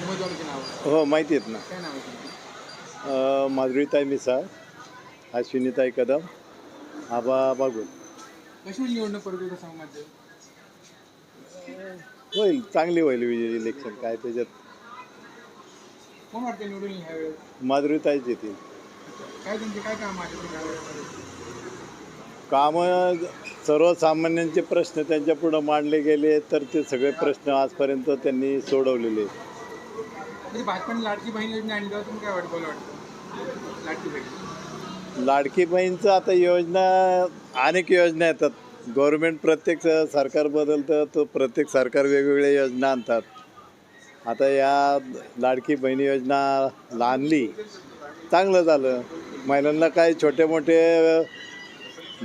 उमेदवारांची नाव हो माहिती आहेत ना. काय नाव आहे त्यांची? माधुरीताई मिसाळ, अश्विनीताई कदम, आबा बागुल. कशी होईल निवडणूक परत सांगमध्ये? होईल, चांगली होईल इलेक्शन. काय त्याच्यात कोण वाटते निवडून ह्या वेळेस? माधुरीताईच येतील. काय त्यांचे काय काम आहे ते गावामध्ये? कामं सर्वसामान्यांचे प्रश्न त्यांच्या पुढं मांडले गेले, तर ते सगळे प्रश्न आजपर्यंत त्यांनी सोडवलेले आहेत. म्हणजे भाजपाने लाडकी बहीण योजना आणली होती, तुम्ही काय वाटतं लाडकी बहीण? लाडकी बहीणचं आता योजना, अनेक योजना येतात. गव्हर्मेंट प्रत्येक सरकार बदलतं, तो प्रत्येक सरकार वेगवेगळ्या योजना आणतात. आता या लाडकी बहीण योजना आणली, चांगलं झालं. महिलांना काय छोटे मोठे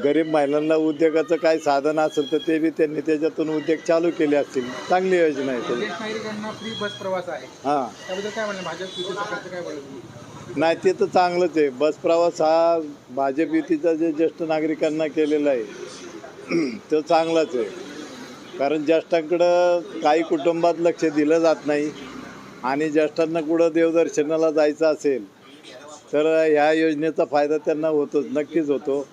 गरीब महिलांना उद्योगाचं काय साधन असेल तर ते बी त्यांनी त्याच्यातून उद्योग चालू केले असतील. चांगली योजना आहे ती. ज्येष्ठ नागरिकांना फ्री बस प्रवास आहे, हां, त्याबद्दल काय म्हणलं? भाजप युती सरकारचं काय बोलत? नाही ते तर चांगलंच आहे. बस प्रवास हा भाजप युतीचा जे ज्येष्ठ नागरिकांना केलेला आहे तो चांगलाच आहे. कारण ज्येष्ठांकडं काही कुटुंबात लक्ष दिलं जात नाही आणि ज्येष्ठांना कुठं देवदर्शनाला जायचं असेल तर ह्या योजनेचा फायदा त्यांना होतोच, नक्कीच होतो.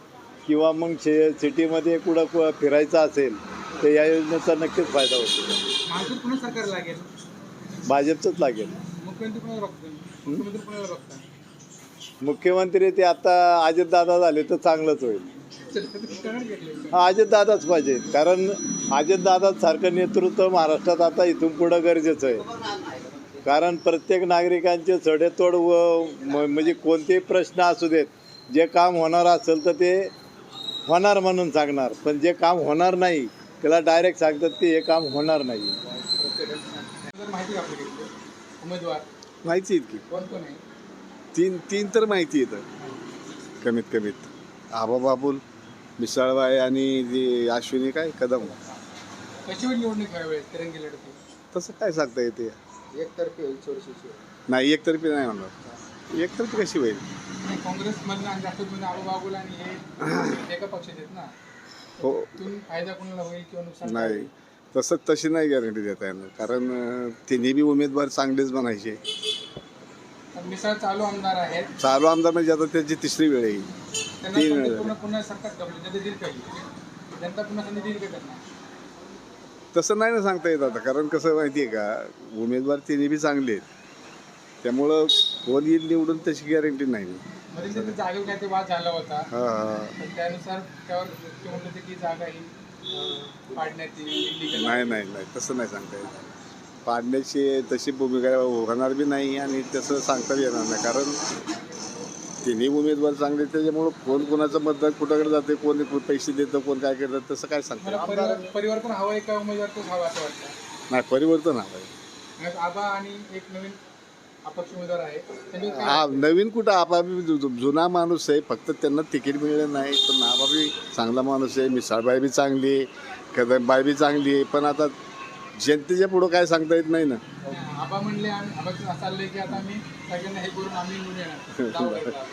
किंवा मग सिटीमध्ये कुठं फिरायचं असेल तर या योजनेचा नक्कीच फायदा होतो. महाराष्ट्रात पुन्हा सरकार लागेल, भाजपचंच लागेल. मुख्यमंत्री कोणाला बघतो? मुख्यमंत्री कोणाला बघता? मुख्यमंत्री ते आता अजितदादा झाले तर चांगलंच होईल. हा, अजितदादाच पाहिजे. कारण अजितदादासारखं नेतृत्व महाराष्ट्रात आता इथून पुढं गरजेचं आहे. कारण प्रत्येक नागरिकांचे सडेतोड म्हणजे कोणतेही प्रश्न असू देत, जे काम होणार असेल तर ते होणार म्हणून सांगणार, पण जे काम होणार नाही त्याला डायरेक्ट सांगतात की हे काम होणार नाही. माहिती का आपल्याकडे उमेदवार माहिती आहेत की कोण कोण आहे? तीन तर माहिती आहेत कमीत कमीत. आबा बाबुल, मिसाळबाई आणि जे अश्विनी काय कदम. कशी होईल निवडणूक ह्या वेळेस तिरंगी लढती? तसं काय सांगता येते? एकतर्फी होईल, चोरशीची होईल. नाही, एकतर्फी नाही होणार. एकतर्फी कशी होईल? काँग्रेसमधनं आणि राष्ट्रवादीमधनं आबा बागुल आणि हे एका पक्षात आहेत ना, हो, तिथून फायदा कोणाला होईल किंवा नुकसान? नाही तशी नाही गॅरंटी देता येणार. कारण तिन्ही बी उमेदवार चांगलेच बनायचे. मिसाळ चालू आमदार आहेत, चालू आमदार म्हणजे आता त्याची तिसरी वेळ येईल. त्यांना तीन संधी वेळा. पुन्हा पुन्हा सरकार जनता देईल काही, जनता पुन्हा संधी देईल का त्यांना? तसं नाही ना सांगता येत आता. कारण कसं माहिती आहे का, उमेदवार तिन्ही बी चांगले आहेत, त्यामुळं कोण येईल निवडून तशी गॅरंटी नाही. मध्ये त्यांचा जागेवर काय ते वाद झाला होता, हां, पण त्यानुसार त्यावर ते म्हणत होते की जागा ही पाडण्यात येईल, illegal आहे. नाही तसं नाही सांगता येत. पाडण्याची तशी भूमिका होणार बी नाही आणि तसं सांगता येणार नाही. कारण तिन्ही उमेदवार चांगले, त्याच्यामुळं कोण कोणाचं मतदान कुठाकडे जाते, कोण पैसे देतं, कोण काय करतं, तसं काय सांगता मला परिवर्तन हवं आहे का उमेदवार तोच हवा असं वाटतं? नाही. परिवर्तन हवं आहे. मग आबा आणि एक नवीन अपक्ष उमेदवार आहे, त्यांनी काय हा, नवीन कुठं आपाबी जुना माणूस आहे, फक्त त्यांना तिकीट मिळलं नाही. पण आपाबी चांगला माणूस आहे. मिसाळबाई बी चांगली आहे, कदमबाई बी चांगली आहे. पण आता जनतेच्या पुढं काय सांगता येत नाही ना. आबा म्हणले आम्ही आबाचं असं चाललंय की आता आम्ही सगळ्यांना हे करून आम्ही निवडून येणार दावा करता.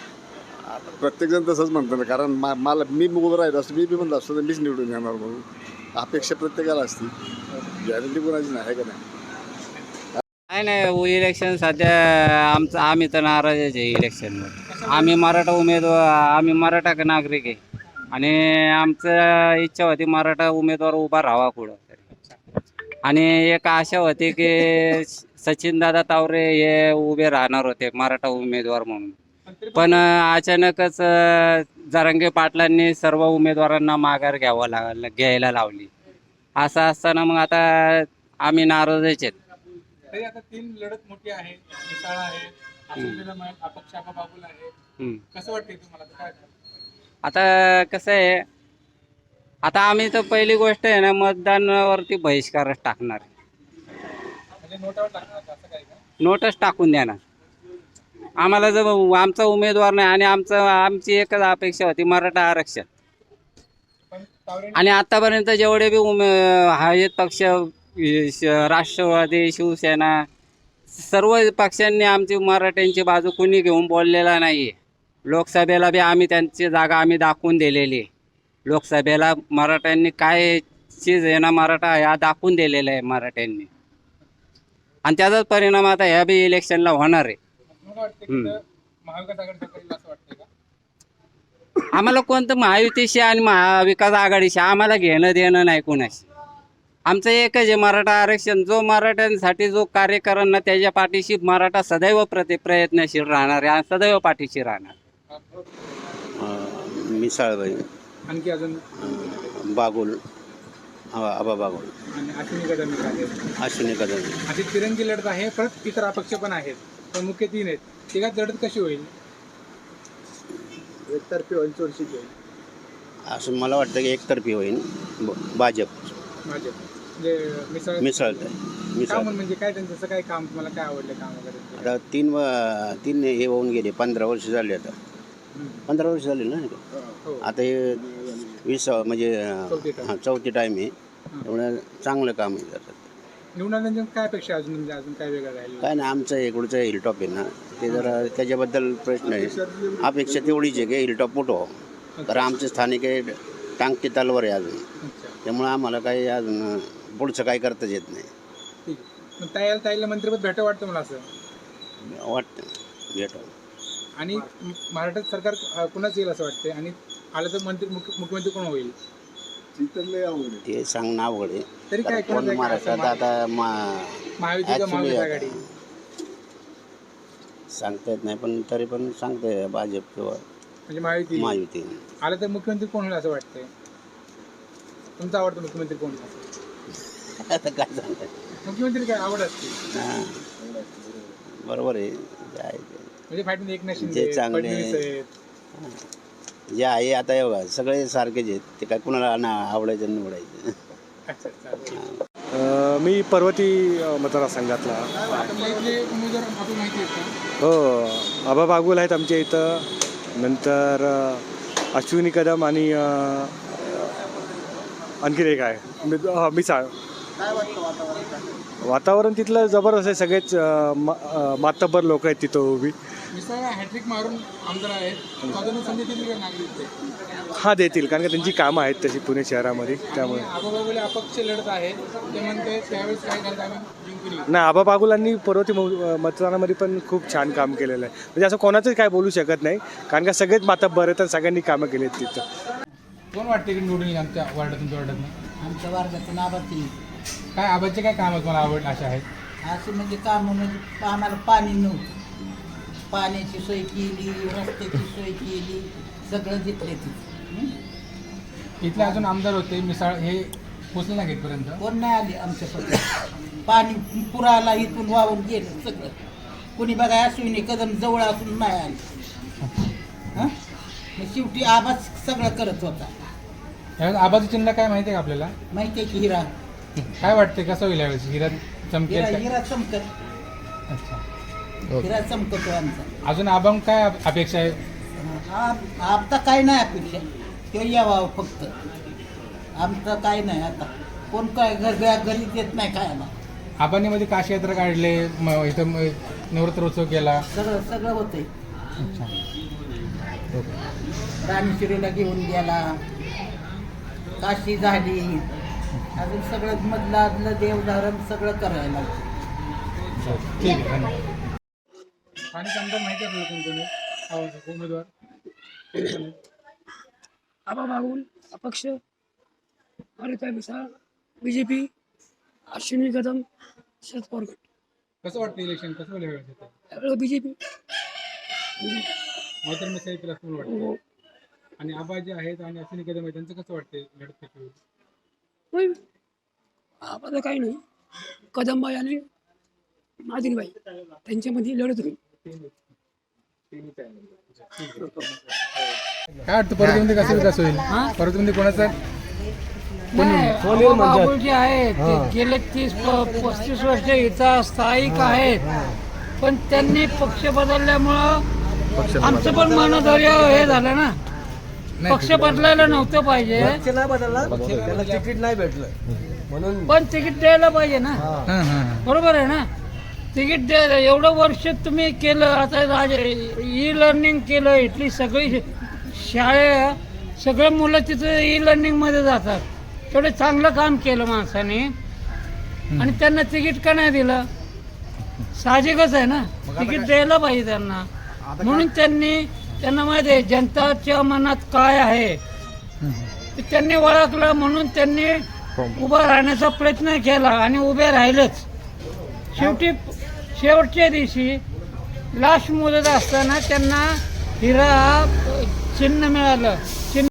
आता प्रत्येकजण तसंच म्हणतो ना. कारण मला मी उभं राहिलो असतो, मी बी म्हणलं असतो तर मीच निवडून येणार म्हणून. अपेक्षा प्रत्येकाला असते, गॅरंटी कोणाची नाही, आहे का नाही? नाही इलेक्शन सध्या आम्ही तर नाराजच आहे इलेक्शनवर. आम्ही मराठा उमेदवार, आम्ही मराठा नागरिक आहे आणि आमचं इच्छा होती मराठा उमेदवार उभा राहावा पुढं. आणि एक आशा होती की सचिनदादा तावरे हे उभे राहणार होते मराठा उमेदवार म्हणून. पण अचानकच जरांगे पाटलांनी सर्व उमेदवारांना माघार घ्यायला लावली. असं असताना मग आता आम्ही नाराजच आहेत. तरी आता तीन लढत मोठी आहे, मिसाळ आहे, अपक्ष आबा बागुल आहे. कसं वाटतंय तुम्हाला? काय आता कसं आहे, आता आम्ही तर पहिली गोष्ट आहे ना, मतदानावरती बहिष्कारच टाकणार. म्हणजे नोटावर टाकणार का असं काय का? नोटच टाकून देणार. आम्हाला जर आमचा उमेदवार नाही आणि आमची एकच अपेक्षा होती मराठा आरक्षण. पण तावरे आणि आतापर्यंत जेवढे बी आहेत पक्ष, राष्ट्रवादी, शिवसेना, सर्व पक्षांनी आमची मराठ्यांची बाजू कुणी घेऊन बोललेला नाही आहे. लोकसभेला बी आम्ही त्यांची जागा आम्ही दाखवून दिलेली आहे. लोकसभेला मराठ्यांनी काय चीज आहे ना, मराठा ह्या दाखवून दिलेलं आहे मराठ्यांनी. आणि त्याचाच परिणाम आता ह्या बी इलेक्शनला होणार आहे. मला वाटतं की इथं महाविकास आघाडी सरकार येईल असं वाटतंय का? आम्हाला कोणतं महायुतीशी आणि महाविकास आघाडीशी आम्हाला घेणं देणं नाही कोणाशी. आमचं एकच आहे मराठा आरक्षण. जो मराठ्यांसाठी जो कार्य करेल ना त्याच्या पाठीशी मराठा सदैव प्रयत्नशील राहणार आहे, सदैव पाठीशी राहणार. मिसाळबाई, आणखी अजून बागुल, आबा बागुल, आणि अश्विनी कदम एक आहेत. अश्विनी कदम. अशी तिरंगी लढत आहे. परत इतर अपक्ष पण आहेत, पण मुख्य 3 आहेत. तिघात लढत कशी होईल? एकतर्फी होईल, चोरशीच होईल. असं मला वाटतं की एकतर्फी होईल. भाजप भाजप म्हणजे मिसळ काम म्हणजे काय त्यांचं काय काम, तुम्हाला काय आवडलं काम वगैरे? आता तीन हे होऊन गेले, 15 वर्ष झाले. आता 15 वर्ष झाले ना. हो. आता हे 20 म्हणजे चौथी टाईम आहे. त्यामुळे चांगलं काम आहे. आता निवडून काय अपेक्षा अजून, म्हणजे अजून काय वेगळं राहील? काय नाही, आमचं इकडचं हिलटॉप आहे ना, ते जरा त्याच्याबद्दल प्रश्न आहे. अपेक्षा तेवढीच आहे की हिलटॉप मोठं व्हावं. कारण आमचे स्थानिक आहे, टांगती तलवार आहे अजून. अच्छा, त्यामुळे आम्हाला काही अजून पुढचं काही करताच येत नाही. ठीक. मग ताईला मंत्रिपद भेटं वाटतं मला असं वाटतं भेटावं. आणि महाराष्ट्र सरकार कुणाच येईल असं वाटतंय? आणि आलं तर मुख्यमंत्री कोण होईल? ते सांगणं अवघड आहे. तरी काय कोण कोणाचं आहे? महाराष्ट्रात आता महायुती का महाविकास आघाडी? सांगता येत नाही, पण तरी पण सांगतंय भाजप किंवा म्हणजे महायुती. महायुती. आलं तर मुख्यमंत्री कोण होईल असं वाटतंय? तुमचा आवडतं मुख्यमंत्री कोण? आता काय सांगताय. मुख्यमंत्री काय आवड असते? हां, बरोबर आहे. जे आहे ते. म्हणजे फायटिंग एकनाथ जे शिंदे, चांगले फडणवीस आहेत. जे आहे आता हे बघा, सगळे सारखेच आहेत. ते काय कुणाला आवडायचं निवडायचं. अच्छा, चालेल. मी पर्वती मतदारसंघातला. आपल्या इथले उमेदवार आपल्याला माहिती आहेत का? हो, आबा बागुल आहेत आमच्या इथं. नंतर अश्विनी कदम आणि आणखीन एक आहे मिसाळ. वातावरण तिथलं जबरदस्त आहे. सगळेच मातब्बर लोक आहेत तिथं उभी. मिसाळला हॅट्रिक मारून आमदार आहेत. साधारण संधी दिली का नागरिक? हां, देतील, कारण का त्यांची कामं आहेत तशी पुणे शहरामध्ये. त्यामुळे आबाबाबुले अपक्ष लढत आहेत. ते म्हणते त्यावेळेस काय करता आम्ही जिंकून येऊ. नाही, आबा बागुलांनी पर्वती मतदानामध्ये पण खूप छान काम केलेलं आहे. म्हणजे असं कोणाचंच काय बोलू शकत नाही, कारण का सगळेच मातब्बर आहेत आणि सगळ्यांनी कामं केली आहेत तिथं. कोण वाटते की निवडून येईल आमच्या वार्डात, तुमच्या वार्डात? आमच्या वर्गातून आबाची काय आबाचे काय काम तुम्हाला आवड अशा आहेत? असे म्हणजे कामं म्हणजे आम्हाला पाणी नव्हतं. पाण्याची सोय केली, रस्त्याची सोय केली, सगळं जिथले तिथे. इथले अजून आमदार होते मिसाळ, हे पोचले नाही इथपर्यंत. कोण नाही आले आमच्यापर्यंत. पाणी पुराला इथून वाहून गेलं सगळं. कोणी बघा अश्विनी कदम जवळ असून नाही आले. हां, मग शेवटी आबाच सगळं करत होता. यावेळेस आबाचं चिन्ह काय माहिती आहे का आपल्याला? माहिती आहे की हिरा काय वाटते कसं होईल यावेळेस? हिरा चमकेल हिरा का? हिरा चमकत. अच्छा, हिरा चमकतो आमचा. अजून आबांग काय अपेक्षा आहे? आता काय नाही अपेक्षा, तो यावं फक्त. आमचं काय नाही आता. कोण काय घरी देत नाही खायला. आबांनी मध्ये काशी यात्रा काढले, इथं नवरात्रोत्सव केला. सगळं सगळं होतंय. अच्छा, रामेश्वरीला घेऊन गेला, काशी झाली, अजून सगळं मधलं आदलं देवधारण सगळं करायला लागतं. ठीक आहे, धन्यवाद. स्थानिक आमदार माहिती आहे आपल्याला कोणते उमेदवार? आबा बागुल अपक्ष, हरिता मिसाळ बीजेपी, अश्विनी कदम शरद पवार गट. कसं वाटतं इलेक्शन कसं होईल यावेळेस? त्यावेळेला बीजेपी. तर मी सही असं मला वाटतं. आणि आबा जे आहेत आणि अश्विनी कदम आहेत त्यांचं कसं वाटते लढत कशी होईल? आबाचं काही नाही, कदमबाई आणि मादिनीबाई त्यांच्यामध्ये लढत होईल. काय वाटतं परतमध्ये कसं होईल? परतमध्ये कोणाचा? बागुल जे आहेत ते गेले 30-35 वर्ष इथं स्थायिक आहेत, पण त्यांनी पक्ष बदलल्यामुळं आमचं पण मनोधैर्य हे झालं ना. पक्ष बदलायला नव्हतं पाहिजे, तिकीट नाही भेटलं म्हणून. पण तिकीट द्यायला पाहिजे ना. बरोबर आहे ना. तिकीट द्यायला एवढं वर्ष तुम्ही केलं. आता ई लर्निंग केलं, इथली सगळी शाळा सगळे मुलं तिथं ई लर्निंगमध्ये जातात. तेवढं चांगलं काम केलं माणसाने, आणि त्यांना तिकीट का नाही दिलं? साहजिकच आहे ना, तिकीट द्यायला पाहिजे त्यांना. म्हणून त्यांना माहिती आहे जनताच्या मनात काय आहे ते त्यांनी ओळखलं, म्हणून त्यांनी उभा राहण्याचा प्रयत्न केला आणि उभे राहिलेच. शेवटच्या दिवशी लास्ट मुदत असताना त्यांना हिरा चिन्ह मिळालं.